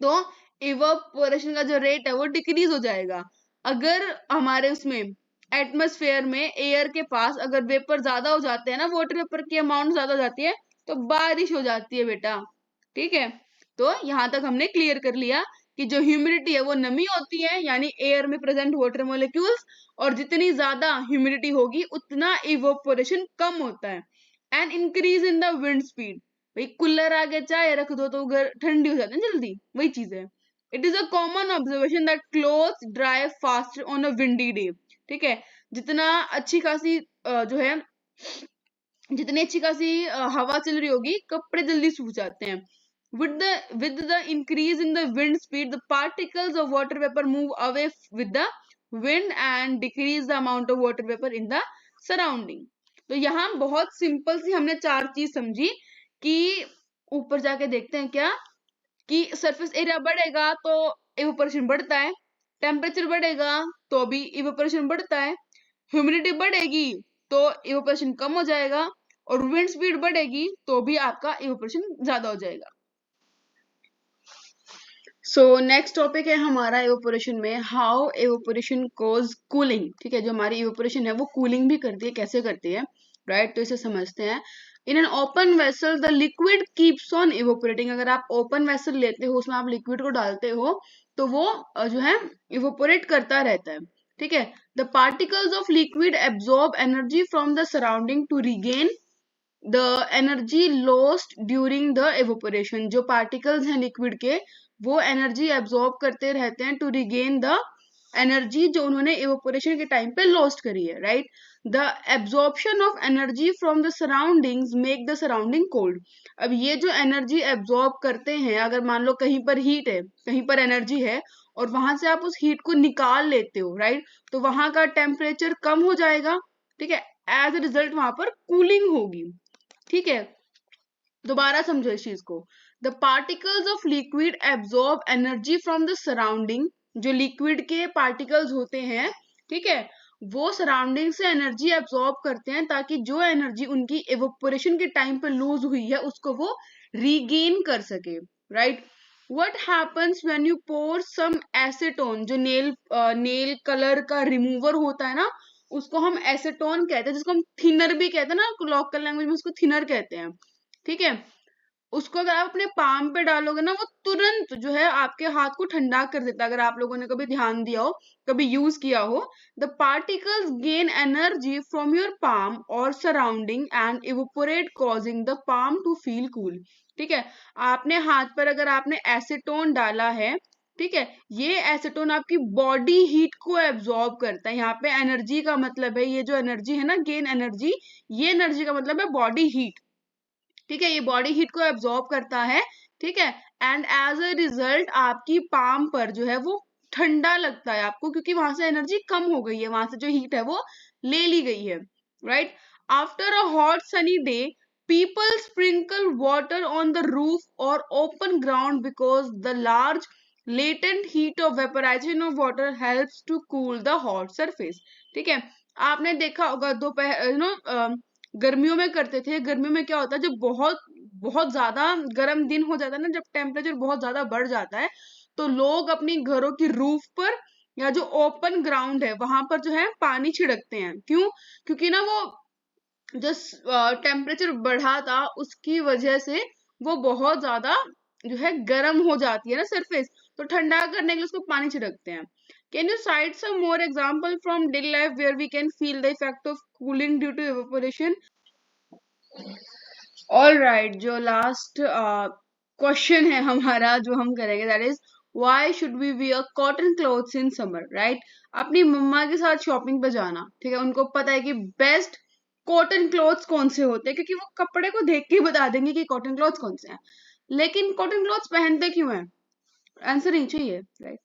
तो इवापोरेशन का जो रेट है वो डिक्रीज हो जाएगा। अगर हमारे उसमें एटमॉस्फेयर में एयर के पास अगर वेपर ज्यादा हो जाते हैं ना, वाटर वेपर की अमाउंट ज्यादा हो जाती है तो बारिश हो जाती है बेटा, ठीक है। तो यहां तक हमने क्लियर कर लिया कि जो ह्यूमिडिटी है वो नमी होती है, यानी एयर में प्रेजेंट वाटर मॉलिक्यूल्स, और जितनी ज्यादा ह्यूमिडिटी होगी उतना इवोपोरेशन कम होता है। And increase in the wind speed, भाई कूलर आगे चाय रख दो तो घर ठंडी हो जाती है जल्दी, वही चीज है। It is a common observation that clothes dry fast on a windy day, ठीक है। जितना अच्छी खासी जो है जितनी अच्छी खासी हवा चल रही होगी कपड़े जल्दी सूख जाते हैं। with the increase in the wind speed the particles of water vapor move away with the wind and decrease the amount of water vapor in the surrounding। तो यहाँ बहुत सिंपल सी हमने चार चीज समझी कि ऊपर जाके देखते हैं क्या, कि सरफेस एरिया बढ़ेगा तो इवेपोरेशन बढ़ता है, टेम्परेचर बढ़ेगा तो भी इवेपोरेशन बढ़ता है, ह्यूमिडिटी बढ़ेगी तो इवेपोरेशन कम हो जाएगा, और विंड स्पीड बढ़ेगी तो भी आपका इवेपोरेशन ज्यादा हो जाएगा। सो नेक्स्ट टॉपिक है हमारा इवेपोरेशन में हाउ इवेपोरेशन कॉज कूलिंग, ठीक है। जो हमारी इवेपोरेशन है वो कूलिंग भी करती है, कैसे करती है, राइट। तो इसे समझते हैं। इन an open vessel the liquid keeps on evaporating, अगर आप ओपन वेसल लेते हो उसमें आप लिक्विड को डालते हो तो वो जो है इवेपोरेट करता रहता है, ठीक है। The particles of liquid absorb energy from the surrounding to regain the energy lost during the evaporation, जो पार्टिकल्स हैं लिक्विड के वो एनर्जी एब्जॉर्ब करते रहते हैं टू रिगेन द एनर्जी जो उन्होंने इवेपोरेशन के टाइम पे लॉस्ट करी है, right. The absorption of energy from the surroundings make the surrounding cold. अब ये जो एनर्जी एब्जॉर्ब करते हैं, अगर मान लो कहीं पर हीट है, कहीं पर एनर्जी है, और वहां से आप उस हीट को निकाल लेते हो, राइट, तो वहां का टेम्परेचर कम हो जाएगा, ठीक है। एज अ रिजल्ट वहां पर कूलिंग होगी, ठीक है। दोबारा समझो इस चीज को। The particles of liquid absorb energy from the surrounding. जो लिक्विड के पार्टिकल्स होते हैं, ठीक है, वो सराउंडिंग से एनर्जी एब्जॉर्ब करते हैं, ताकि जो एनर्जी उनकी इवेपोरेशन के टाइम पे लूज हुई है उसको वो रीगेन कर सके, right. What happens when you pour some acetone? जो नेल कलर का रिमूवर होता है ना, उसको हम एसीटोन कहते हैं, जिसको हम थिनर भी कहते हैं ना, लोकल लैंग्वेज में उसको थिनर कहते हैं, ठीक है। उसको अगर आप अपने पाम पे डालोगे ना, वो तुरंत जो है आपके हाथ को ठंडा कर देता है, अगर आप लोगों ने कभी ध्यान दिया हो, कभी यूज किया हो। The particles gain energy from your palm और surrounding and evaporate causing the palm to feel cool, ठीक है। आपने हाथ पर अगर आपने एसीटोन डाला है, ठीक है, ये एसीटोन आपकी बॉडी हीट को एब्जॉर्ब करता है। यहाँ पे एनर्जी का मतलब है, ये जो एनर्जी है ना, गेन एनर्जी, ये एनर्जी का मतलब है बॉडी हीट, ठीक है। ये बॉडी हीट को एब्जॉर्ब करता है, ठीक है। एंड एज अ रिजल्ट आपकी पाम पर जो है वो ठंडा लगता है आपको, क्योंकि वहां से एनर्जी कम हो गई है, वहां से जो हीट है वो ले ली गई है, right. After a hot sunny day people sprinkle water on the roof और open ground because the large latent heat of vaporization of water helps to cool the hot surface, ठीक है। आपने देखा होगा दोपहर गर्मियों में करते थे। गर्मियों में क्या होता है, जब बहुत बहुत ज्यादा गर्म दिन हो जाता है ना, जब टेम्परेचर बहुत ज्यादा बढ़ जाता है, तो लोग अपनी घरों की रूफ पर या जो ओपन ग्राउंड है वहां पर जो है पानी छिड़कते हैं। क्यों? क्योंकि ना वो जो टेम्परेचर बढ़ा था उसकी वजह से वो बहुत ज्यादा जो है गर्म हो जाती है ना सरफेस, तो ठंडा करने के लिए उसको पानी छिड़कते हैं। Can you cite some more example from daily life where we can feel the effect of cooling due to evaporation? All right, जो लास्ट क्वेश्चन है हमारा जो हम करेंगे, that is why should we wear cotton clothes in summer, right. अपनी mamma के साथ shopping पे जाना, ठीक है, उनको पता है कि बेस्ट कॉटन क्लोथ्स कौन से होते हैं, क्योंकि वो कपड़े को देख के ही बता देंगे कि कॉटन क्लोथ्स कौन से हैं। लेकिन कॉटन क्लोथ्स पहनते क्यों हैं? आंसर नहीं चाहिए, right.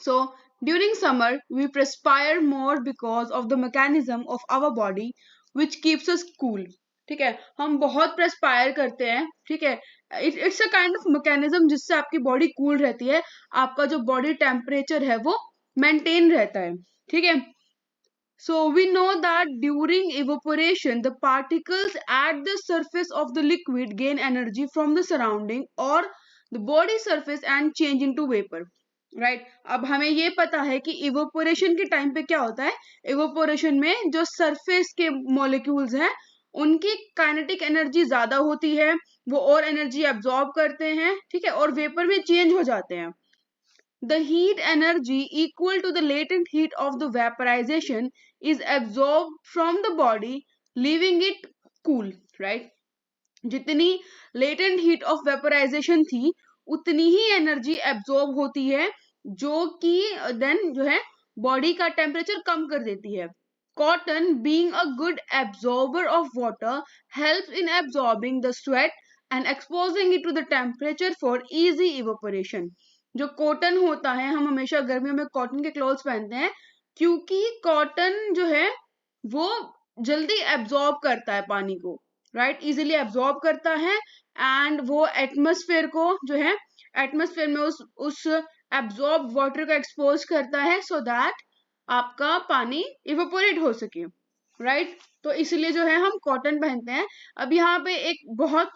So during summer we perspire more because of the mechanism of our body which keeps us cool, ठीक है। हम बहुत प्रेस्पायर करते हैं, ठीक है। It's a kind of mechanism जिससे आपकी बॉडी कूल रहती है, आपका जो बॉडी टेम्परेचर है वो मेंटेन रहता है, ठीक है। So we know that during evaporation the particles at the surface of the liquid gain energy from the surrounding or the body surface and change into vapor, right. अब हमें ये पता है कि इवोपोरेशन के टाइम पे क्या होता है। इवोपोरेशन में जो सरफेस के मॉलिक्यूल्स हैं उनकी काइनेटिक एनर्जी ज्यादा होती है, वो और एनर्जी एब्जॉर्ब करते हैं, ठीक है, और वेपर में चेंज हो जाते हैं। The heat energy equal to the latent heat of the vaporization is absorbed from the body leaving it cool, right। जितनी लेटेंट हीट ऑफ वेपोराइजेशन थी उतनी ही एनर्जी एब्जॉर्ब होती है, जो कि देन जो है बॉडी का टेम्परेचर कम कर देती है। Cotton being a good absorber of water helps in absorbing the sweat and exposing it to the temperature for easy evaporation. जो कॉटन होता है, हम हमेशा गर्मियों में कॉटन के क्लॉथ्स पहनते हैं, क्योंकि कॉटन जो है वो जल्दी एब्जॉर्ब करता है पानी को, राइट, इजिली एब्जॉर्ब करता है, एंड वो एटमॉस्फेयर को जो है एटमॉस्फेयर में उस एब्जॉर्ब वाटर को एक्सपोज करता है, सो दैट आपका पानी इवेपोरेट हो सके, राइट। तो इसलिए जो है हम कॉटन पहनते हैं। अब यहाँ पे एक बहुत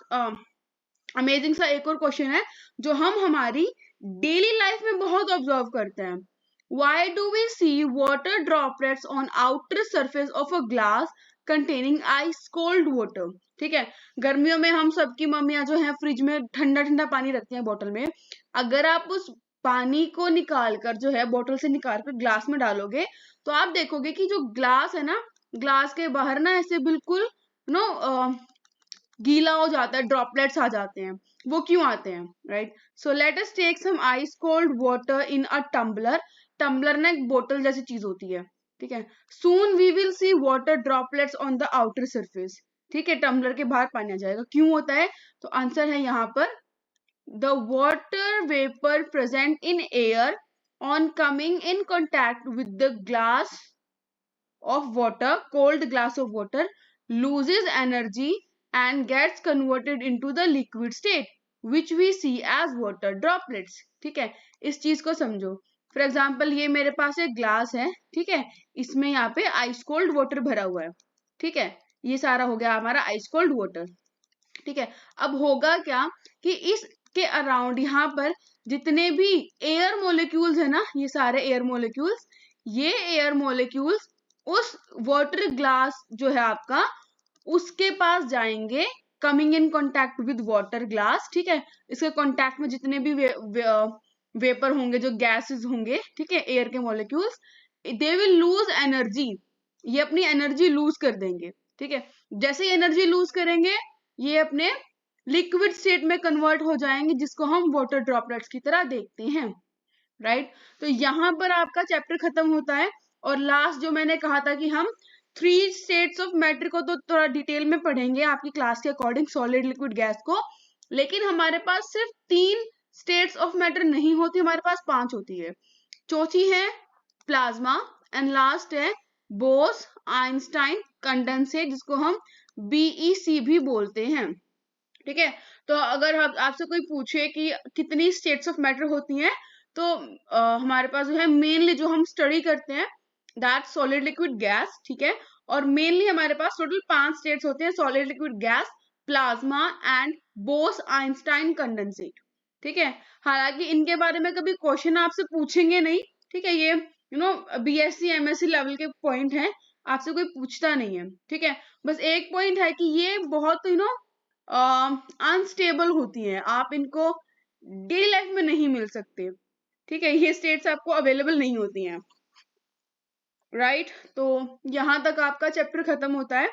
अमेजिंग सा एक और क्वेश्चन है जो हम हमारी डेली लाइफ में बहुत ऑब्जर्व करते हैं। Why do we see water droplets on outer surface of a glass containing ice cold water, ठीक है। गर्मियों में हम सबकी मम्मियां जो है फ्रिज में ठंडा ठंडा पानी रखती हैं बोतल में। अगर आप उस पानी को निकाल कर जो है बोतल से निकाल कर ग्लास में डालोगे, तो आप देखोगे कि जो ग्लास है ना, ग्लास के बाहर ना ऐसे बिल्कुल नो गीला हो जाता है, ड्रॉपलेट्स आ जाते हैं। वो क्यों आते हैं, right. So let us take some ice cold water in a tumbler tumbler ना एक बोतल जैसी चीज होती है, ठीक है। Soon we will see water droplets on the outer surface, ठीक है, टम्बलर के बाहर पानी आ जाएगा। क्यों होता है? तो आंसर है यहाँ पर the water vapour present in air on coming in contact with the glass of water, cold glass of water, loses energy and gets converted into the liquid state, which we see as water droplets, ठीक है। इस चीज को समझो। For example ये मेरे पास एक glass है, ठीक है, इसमें यहाँ पे आइस कोल्ड वाटर भरा हुआ है, ठीक है, ये सारा हो गया हमारा आइस कोल्ड वाटर, ठीक है। अब होगा क्या कि इसके अराउंड यहाँ पर जितने भी एयर मोलिक्यूल्स है ना, ये सारे एयर मोलिक्यूल्स, ये एयर मोलिक्यूल्स उस वाटर ग्लास जो है आपका, उसके पास जाएंगे, coming in contact with water glass, ठीक है। इसके कॉन्टैक्ट में जितने भी वेपर होंगे, जो गैसेस होंगे, ठीक है, एयर के molecules, they will lose energy, ये अपनी एनर्जी लूज कर देंगे, ठीक है। जैसे ही एनर्जी लूज करेंगे, ये अपने लिक्विड स्टेट में कन्वर्ट हो जाएंगे, जिसको हम वाटर ड्रॉपलेट्स की तरह देखते हैं, राइट। तो यहाँ पर आपका चैप्टर खत्म होता है। और लास्ट जो मैंने कहा था कि हम 3 स्टेट्स ऑफ मैटर को तो थोड़ा डिटेल में पढ़ेंगे आपकी क्लास के अकॉर्डिंग, सॉलिड, लिक्विड, गैस को, लेकिन हमारे पास सिर्फ 3 स्टेट्स ऑफ मैटर नहीं होती, हमारे पास 5 होती है। चौथी है प्लाज्मा एंड लास्ट है बोस आइंस्टाइन कंडेंसेट, जिसको हम BEC भी बोलते हैं, ठीक है। तो अगर आपसे कोई पूछे कि कितनी स्टेट्स ऑफ मैटर होती हैं, तो हमारे पास जो है मेनली जो हम स्टडी करते हैं दैट सॉलिड, लिक्विड, गैस, ठीक है। और मेनली हमारे पास टोटल 5 स्टेट्स होते हैं, solid, liquid, gas, plasma and boss Einstein condensate, ठीक है। हालांकि इनके बारे में कभी क्वेश्चन आपसे पूछेंगे नहीं, ठीक है, ये BSc MSc लेवल के पॉइंट है, आपसे कोई पूछता नहीं है, ठीक है। बस एक पॉइंट है कि ये बहुत अनस्टेबल होती हैं, आप इनको डेली लाइफ में नहीं मिल सकते, ठीक है, ये स्टेट्स आपको अवेलेबल नहीं होती हैं, राइट। तो यहां तक आपका चैप्टर खत्म होता है,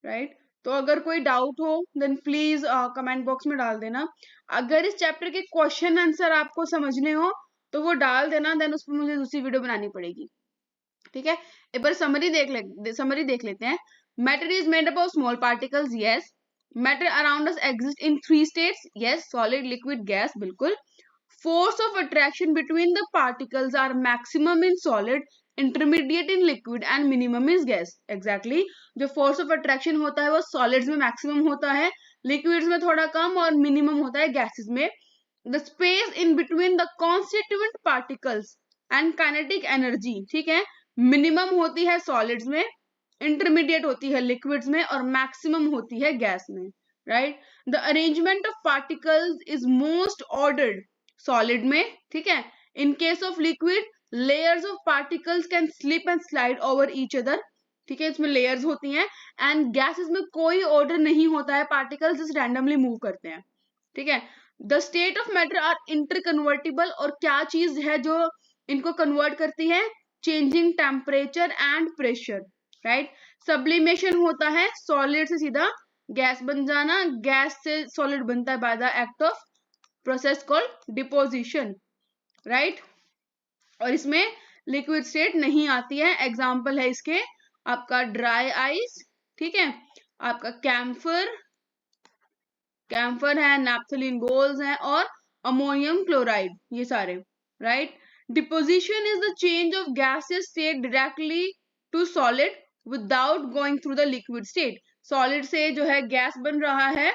राइट। तो अगर कोई डाउट हो देन प्लीज कमेंट बॉक्स में डाल देना। अगर इस चैप्टर के क्वेश्चन आंसर आपको समझने हो तो वो डाल देना, देन उस पर मुझे दूसरी वीडियो बनानी पड़ेगी, ठीक है। एक बार समरी देख लेते हैं। Matter is made up of small particles, yes. Matter around us exist in 3 states, yes, solid, liquid, gas, बिल्कुल। Force of attraction between the particles are maximum in solid, intermediate in liquid and minimum is gas. Exactly. जो force of attraction होता है वो solids में maximum होता है, liquids में थोड़ा कम और minimum होता है gases में. The space in between the constituent particles and kinetic energy, ठीक है, minimum होती है solids में, intermediate होती है liquids में और maximum होती है gas में, right? The arrangement of particles is most ordered solid में, ठीक है। In case of liquid layers of particles can slip and slide over each other, ठीक है, इसमें लेयर्स होती हैं। एंड गैसेस में कोई ऑर्डर नहीं होता है, पार्टिकल्स जस्ट रैंडमली मूव करते हैं, ठीक है। The state of matter are interconvertible, और क्या चीज है जो इनको कन्वर्ट करती है? Changing temperature and pressure, right. Sublimation होता है, सॉलिड से सीधा गैस बन जाना, गैस से सॉलिड बनता है by the act of process called deposition, right. और इसमें लिक्विड स्टेट नहीं आती है। एग्जाम्पल है इसके आपका ड्राई आइस, ठीक है, आपका कैम्फर है, नैप्थलीन गोल्स है और अमोनियम क्लोराइड, ये सारे, right. Deposition is the change of gases state directly to solid without going through the liquid state. Solid से जो है गैस बन रहा है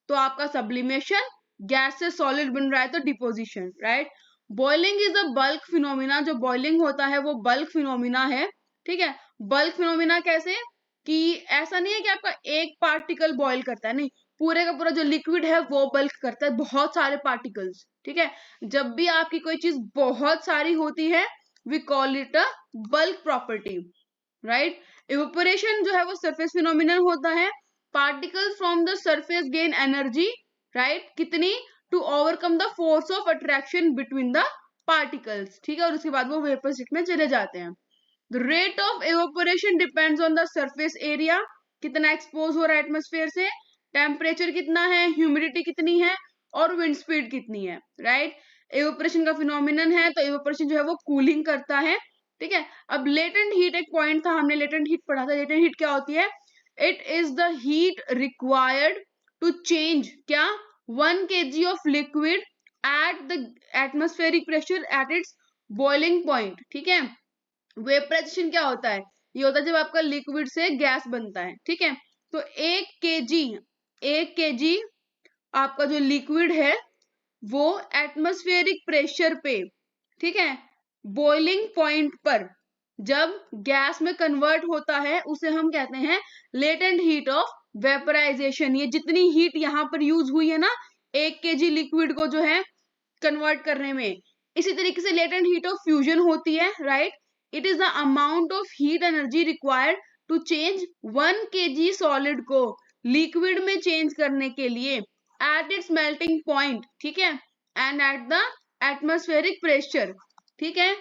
तो आपका सब्लिमेशन, गैस से सॉलिड बन रहा है तो deposition, right. Boiling is a bulk phenomena, जो बॉइलिंग होता है वो बल्क फिनोमिना है, ठीक है। बल्क फिनोमिना कैसे कि ऐसा नहीं है कि आपका एक पार्टिकल बॉइल करता है, नहीं, पूरे का पूरा जो लिक्विड है वो बल्क करता है, बहुत सारे पार्टिकल्स, ठीक है। जब भी आपकी कोई चीज बहुत सारी होती है we call it a bulk property, right. Evaporation जो है वो सरफेस फिनोमिनल होता है, particles from the surface gain energy, right, कितनी? To overcome the force of attraction between the particles, ठीक है, और उसके बाद वो वेपर स्टेट में चले जाते हैं। The rate of evaporation depends on the surface area, कितना एक्सपोज हो रहा है एटमोस्फेयर से, टेम्परेचर कितना है, ह्यूमिडिटी कितनी है और विंड स्पीड कितनी है, राइट। इवेपोरेशन का फिनोमिनन है, तो इवेपोरेशन जो है वो कूलिंग करता है, ठीक है। अब लेटेंट हीट एक पॉइंट था, हमने लेटेंट हीट पढ़ा था। लेटेंट हीट क्या होती है? It is the heat required to change क्या 1 kg of liquid at the atmospheric pressure at its boiling point, ठीक है। वेपराइजेशन क्या होता है? ये होता है जब आपका लिक्विड से गैस बनता है, ठीक है। तो 1 kg आपका जो लिक्विड है वो एटमॉस्फेरिक प्रेशर पे, ठीक है, बॉइलिंग पॉइंट पर जब गैस में कन्वर्ट होता है उसे हम कहते हैं लेटेंट हीट ऑफ वेपराइजेशन। ये जितनी हीट यहाँ पर यूज हुई है ना 1 kg लिक्विड को जो है कन्वर्ट करने में, इसी तरीके से लेटेंट हीट ऑफ फ्यूजन होती है, right. It is the amount of heat energy required to change 1 kg solid को लिक्विड में चेंज करने के लिए एट इट्स मेल्टिंग पॉइंट, ठीक है, and at the atmospheric pressure, ठीक है।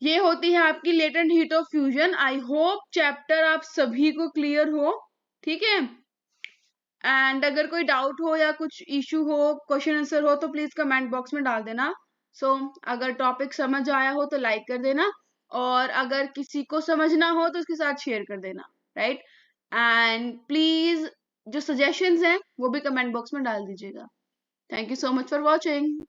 ये होती है आपकी latent heat of fusion. I hope chapter आप सभी को क्लियर हो, ठीक है। एंड अगर कोई डाउट हो या कुछ इश्यू हो, क्वेश्चन आंसर हो, तो प्लीज कमेंट बॉक्स में डाल देना। अगर टॉपिक समझ आया हो तो लाइक कर देना, और अगर किसी को समझना हो तो उसके साथ शेयर कर देना, राइट। एंड प्लीज जो सजेशंस हैं वो भी कमेंट बॉक्स में डाल दीजिएगा। Thank you so much for watching.